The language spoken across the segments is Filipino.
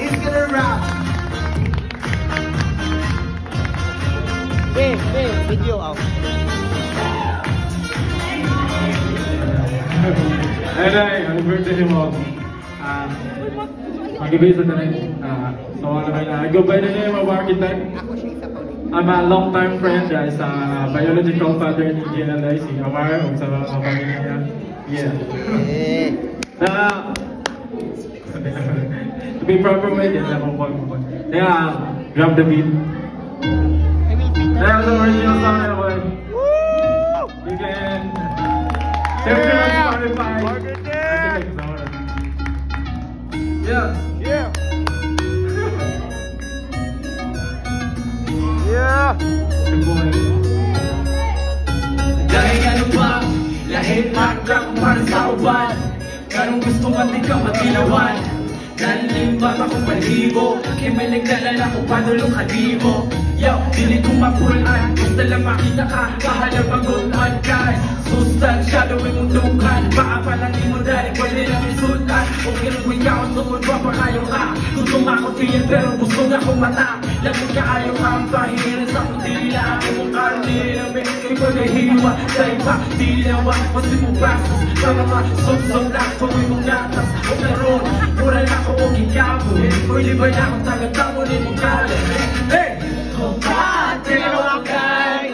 is gonna rap. Hey, video out. Ay, happy birthday mo. Mag-ibig sa tanin. So, ano kayo na? I go by the name of Architect. I'm a long-time friend guys sa biological father ni GNLA, si Amar, o sa mga pamilya niya. Yeah. To be proper way, din ako po. Kaya, grab the beat. Kaya sa original song na naman. You can... Siyempre na Spotify. Yeah. Yeah. Yeah. Dahil ano ba, lahit matrak para sa uban. Karong gusto man di ka matilawan. Nalimbat akong balibo, kimilig na ko panulong halibo. Yo, dili kong mapulaan, basta lang makita ka, kahalang magunan ka. Sustansyado mong lukan, baka pala di mo dahil pwede lang isultan. Okay lang kung ikaw, tungkol pa pa kayo ka. Gusto makutiin pero gusto na kong mata. Lagot ka ayaw ka ang pahirin sa kutila. Ako mong karni na may ikaw na hiwa. Sa iba, dilawa, pati mong bastos. Para masosong na, tuloy mong natas. O karoon, mura na ako o gigabo. Pwede ba na akong tagatamo ni mong kala? Hey! Tilawa ko day,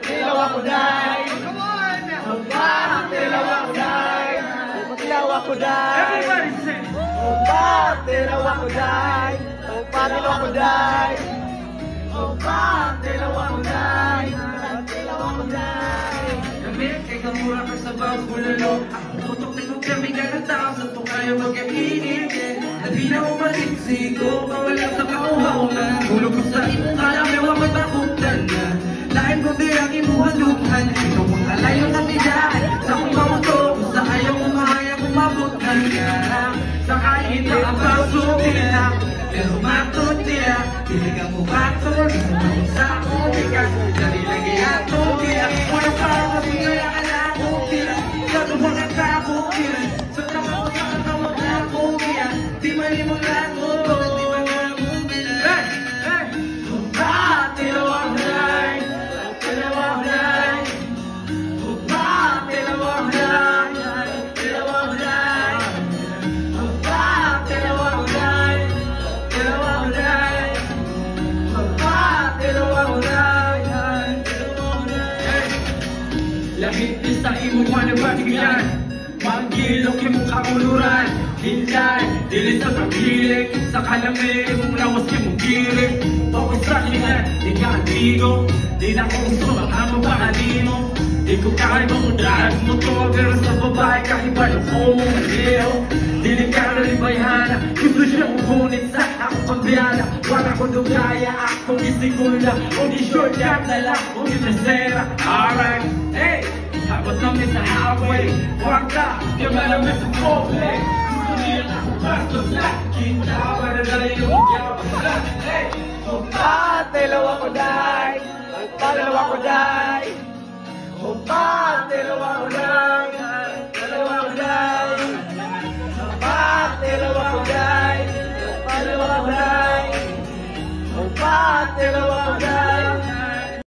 tilawa ko day. Tilawa ko day, tilawa ko day. Everybody sing. Tilawa ko day, tilawa ko day. Tilawa ko day, tilawa ko day. Kami kay kamura ka sa bawat bulalo. Ako putok na kung kami ka ng tao sa to kayo magkakinig. Nabi na umaliksigo, kawala sa kauhawanan. Hulog ko sa imong alam na wapag makutan na. Lain ko dirang imuhalukan. Ikaw mong alayo na biday. Sa kong kamuto, sa ayaw mo mahaya kumabutan ka. Sa kahit na ang pagsutin pero matut nila. Piligan mo bato, di mo sa akong bigas. Dari lagi ato nila. Walang parang mabigay ang alakong nila. Sa tumagat na akong nila. Sa tamang makakawag na akong nila. Di mali mo na akong di man na akong nila. Hey! Hey! Tilawa ko day. Tilawa ko day. Tilawa ko day. Tilawa ko day. Tilawa ko day. Tilawa ko day. Tilawa ko day. Lahit din sa imong manabatigan. Manggilok imong kamuluran. Hinday, dili sa pagkilig. Sa kalamig imong lawas imong gilig. Focus sa lingan, di ka antigo. Di na ko gusto makama bahali mo. Di ko kaya mamudahan mo to. Pero sa babae kahit ba yung mong maliho. Dili ka nalibayhana. Gusto siya kukunin sa akong pagbiana. Wala ko dugaya akong isigula. O di short gap na lang, o di tercera. Alright, hey! Habang namin sa highway, warta, yung malamit sa koble. Gusto niya ako bastos na, kita para dali yung magyabang. Hey! Tilawa ko day, tilawa ko day. Tilawa ko day, tilawa ko day. Tilawa ko day, tilawa ko day. Tilawa